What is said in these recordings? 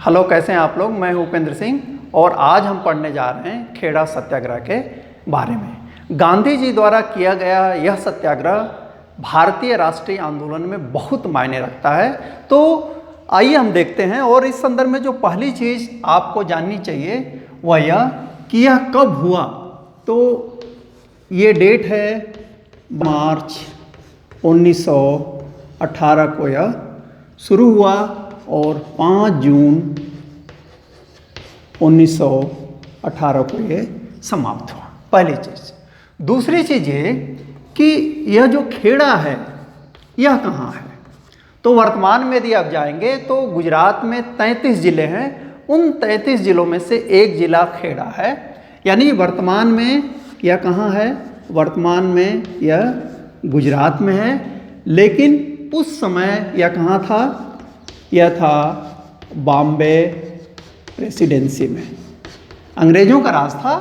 Hello, कैसे हैं आप लोग। मैं हूं उपेंद्र सिंह और आज हम पढ़ने जा रहे हैं खेड़ा सत्याग्रह के बारे में। गांधी जी द्वारा किया गया यह सत्याग्रह भारतीय राष्ट्रीय आंदोलन में बहुत मायने रखता है। तो आइए हम देखते हैं। और इस संदर्भ में जो पहली चीज़ आपको जाननी चाहिए वह यह कि यह कब हुआ। तो ये डेट है मार्च 1918 को यह शुरू हुआ और 5 जून 1918 को ये समाप्त हुआ। पहली चीज़। दूसरी चीज़ ये कि यह जो खेड़ा है यह कहाँ है। तो वर्तमान में यदि आप जाएंगे तो गुजरात में 33 ज़िले हैं। उन 33 ज़िलों में से एक ज़िला खेड़ा है। यानी वर्तमान में यह कहाँ है? वर्तमान में यह गुजरात में है, लेकिन उस समय यह कहाँ था? यह था बॉम्बे प्रेसिडेंसी में। अंग्रेज़ों का राज था,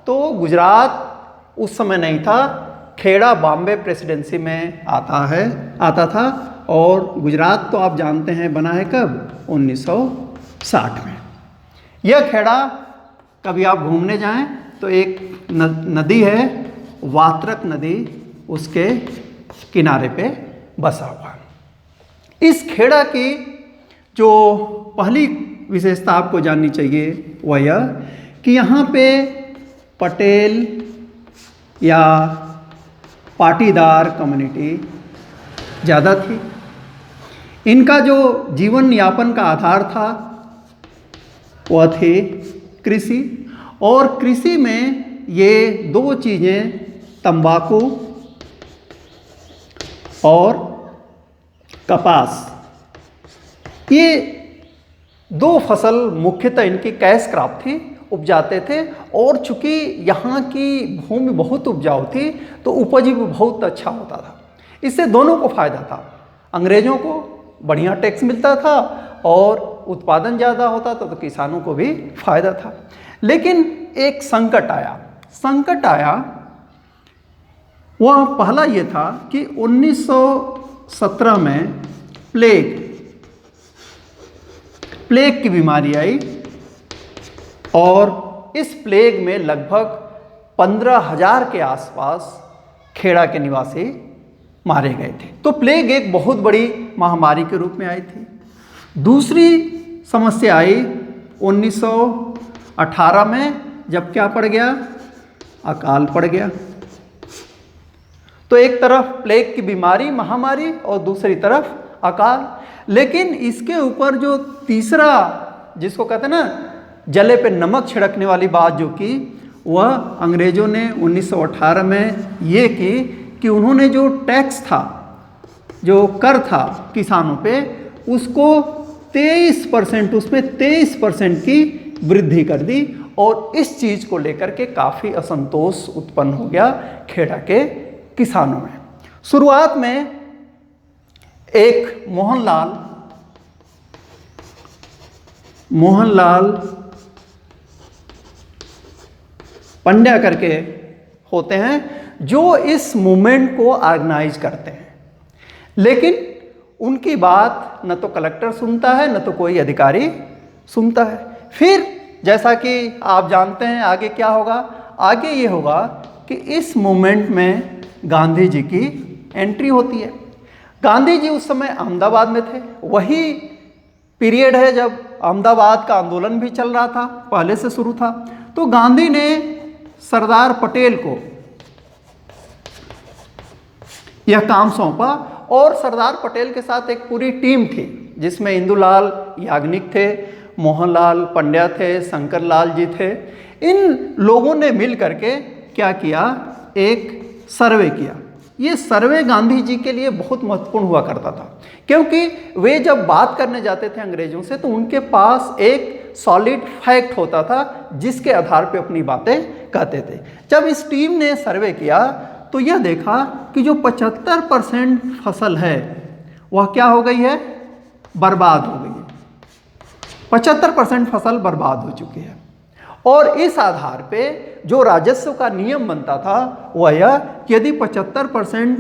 तो गुजरात उस समय नहीं था। खेड़ा बॉम्बे प्रेसिडेंसी में आता था। और गुजरात तो आप जानते हैं बना है कब? 1960 में। यह खेड़ा कभी आप घूमने जाएं तो एक नदी है, वात्रक नदी, उसके किनारे पे बसा हुआ। इस खेड़ा की जो पहली विशेषता आपको जाननी चाहिए वह यह कि यहाँ पे पटेल या पाटीदार कम्युनिटी ज़्यादा थी। इनका जो जीवन यापन का आधार था वह थी कृषि। और कृषि में ये दो चीज़ें, तंबाकू और कपास, ये दो फसल मुख्यतः इनकी कैश क्रॉप थी, उपजाते थे। और चूंकि यहाँ की भूमि बहुत उपजाऊ थी तो उपज भी बहुत अच्छा होता था। इससे दोनों को फ़ायदा था। अंग्रेज़ों को बढ़िया टैक्स मिलता था और उत्पादन ज़्यादा होता था, तो किसानों को भी फ़ायदा था। लेकिन एक संकट आया। वह पहला ये था कि 1917 में प्लेग की बीमारी आई और इस प्लेग में लगभग 15,000 के आसपास खेड़ा के निवासी मारे गए थे। तो प्लेग एक बहुत बड़ी महामारी के रूप में आई थी। दूसरी समस्या आई 1918 में, जब क्या पड़ गया? अकाल पड़ गया। तो एक तरफ प्लेग की बीमारी, महामारी, और दूसरी तरफ अकाल। लेकिन इसके ऊपर जो तीसरा, जिसको कहते हैं ना जले पे नमक छिड़कने वाली बात जो की, वह अंग्रेज़ों ने 1918 में ये की कि उन्होंने जो टैक्स था, जो कर था किसानों पे, उसको 23%, उसमें 23% की वृद्धि कर दी। और इस चीज़ को लेकर के काफ़ी असंतोष उत्पन्न हो गया खेड़ा के किसानों में। शुरुआत में एक मोहनलाल पंड्या करके होते हैं जो इस मूवमेंट को ऑर्गेनाइज करते हैं। लेकिन उनकी बात न तो कलेक्टर सुनता है, न तो कोई अधिकारी सुनता है। फिर जैसा कि आप जानते हैं आगे क्या होगा। आगे ये होगा कि इस मूवमेंट में गांधी जी की एंट्री होती है। गांधी जी उस समय अहमदाबाद में थे। वही पीरियड है जब अहमदाबाद का आंदोलन भी चल रहा था, पहले से शुरू था। तो गांधी ने सरदार पटेल को यह काम सौंपा और सरदार पटेल के साथ एक पूरी टीम थी जिसमें इंदुलाल याग्निक थे, मोहनलाल पंड्या थे, शंकरलाल जी थे। इन लोगों ने मिल करके क्या किया? एक सर्वे किया। ये सर्वे गांधी जी के लिए बहुत महत्वपूर्ण हुआ करता था, क्योंकि वे जब बात करने जाते थे अंग्रेज़ों से तो उनके पास एक सॉलिड फैक्ट होता था जिसके आधार पे अपनी बातें कहते थे। जब इस टीम ने सर्वे किया तो यह देखा कि जो 75% फसल है वह क्या हो गई है? बर्बाद हो गई है। 75% फसल बर्बाद हो चुकी है। और इस आधार पे जो राजस्व का नियम बनता था वह यह कि यदि 75%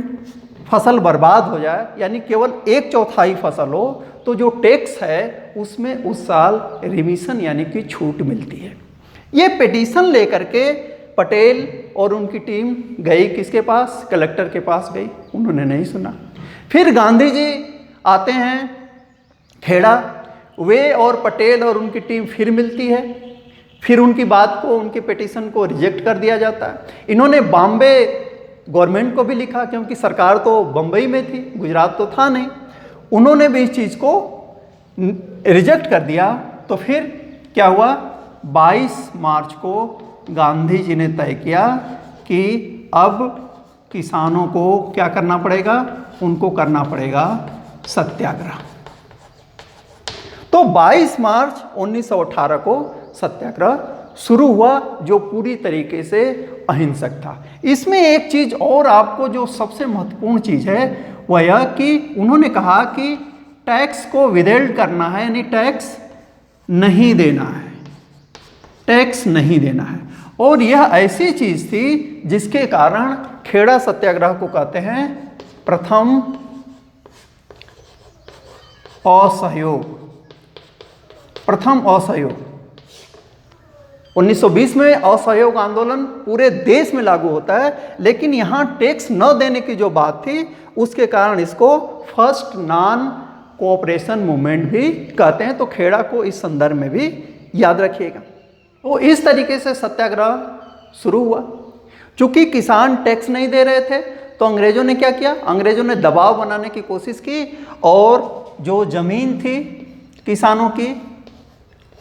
फसल बर्बाद हो जाए, यानी केवल 1/4 फसल हो, तो जो टैक्स है उसमें उस साल रिमिशन यानी कि छूट मिलती है। ये पिटीशन लेकर के पटेल और उनकी टीम गई किसके पास? कलेक्टर के पास गई। उन्होंने नहीं सुना। फिर गांधी जी आते हैं खेड़ा, वे और पटेल और उनकी टीम फिर मिलती है। फिर उनकी बात को, उनके पिटीशन को रिजेक्ट कर दिया जाता है। इन्होंने बॉम्बे गवर्नमेंट को भी लिखा, क्योंकि सरकार तो बम्बई में थी, गुजरात तो था नहीं। उन्होंने भी इस चीज़ को रिजेक्ट कर दिया। तो फिर क्या हुआ? 22 मार्च को गांधी जी ने तय किया कि अब किसानों को क्या करना पड़ेगा? उनको करना पड़ेगा सत्याग्रह। तो 22 मार्च 1918 को सत्याग्रह शुरू हुआ, जो पूरी तरीके से अहिंसक था। इसमें एक चीज और आपको जो सबसे महत्वपूर्ण चीज है वह यह कि उन्होंने कहा कि टैक्स को विदहेल्ड करना है, यानी टैक्स नहीं देना है, टैक्स नहीं देना है। और यह ऐसी चीज थी जिसके कारण खेड़ा सत्याग्रह को कहते हैं प्रथम असहयोग। प्रथम असहयोग 1920 में असहयोग आंदोलन पूरे देश में लागू होता है, लेकिन यहाँ टैक्स न देने की जो बात थी उसके कारण इसको फर्स्ट नॉन कोऑपरेशन मूवमेंट भी कहते हैं। तो खेड़ा को इस संदर्भ में भी याद रखिएगा। तो इस तरीके से सत्याग्रह शुरू हुआ। चूंकि किसान टैक्स नहीं दे रहे थे तो अंग्रेजों ने क्या किया? अंग्रेजों ने दबाव बनाने की कोशिश की और जो जमीन थी किसानों की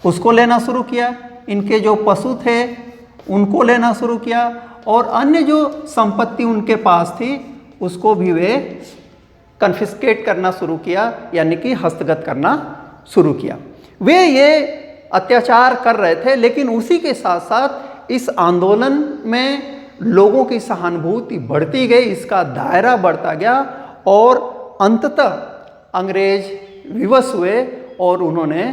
उसको लेना शुरू किया, इनके जो पशु थे उनको लेना शुरू किया, और अन्य जो संपत्ति उनके पास थी उसको भी वे कन्फिस्केट करना शुरू किया, यानी कि हस्तगत करना शुरू किया। वे ये अत्याचार कर रहे थे, लेकिन उसी के साथ साथ इस आंदोलन में लोगों की सहानुभूति बढ़ती गई, इसका दायरा बढ़ता गया और अंततः अंग्रेज विवश हुए और उन्होंने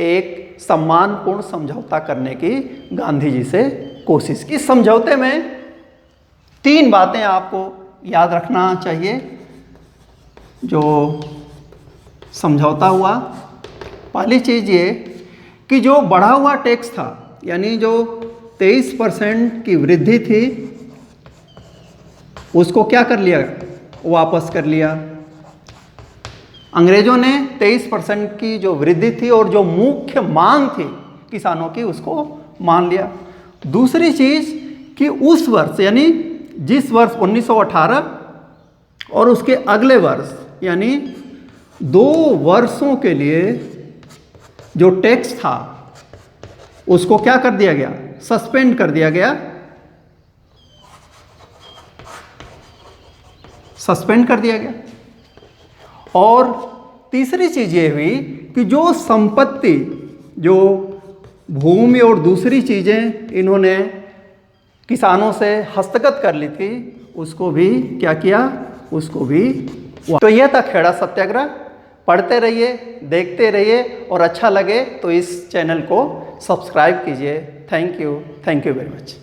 एक सम्मानपूर्ण समझौता करने की गांधी जी से कोशिश की। इस समझौते में 3 बातें आपको याद रखना चाहिए। जो समझौता हुआ, पहली चीज़ ये कि जो बढ़ा हुआ टैक्स था, यानी जो 23% की वृद्धि थी, उसको क्या कर लिया? वापस कर लिया। अंग्रेजों ने 23% की जो वृद्धि थी और जो मुख्य मांग थी किसानों की, उसको मान लिया। दूसरी चीज़ कि उस वर्ष, यानी जिस वर्ष 1918 और उसके अगले वर्ष, यानी 2 वर्षों के लिए जो टैक्स था उसको क्या कर दिया गया? सस्पेंड कर दिया गया। सस्पेंड कर दिया गया। और तीसरी चीज़ ये हुई कि जो संपत्ति, जो भूमि और दूसरी चीज़ें इन्होंने किसानों से हस्तगत कर ली थी, उसको भी क्या किया? उसको भी। तो यह था खेड़ा सत्याग्रह। पढ़ते रहिए, देखते रहिए, और अच्छा लगे तो इस चैनल को सब्सक्राइब कीजिए। Thank you very much.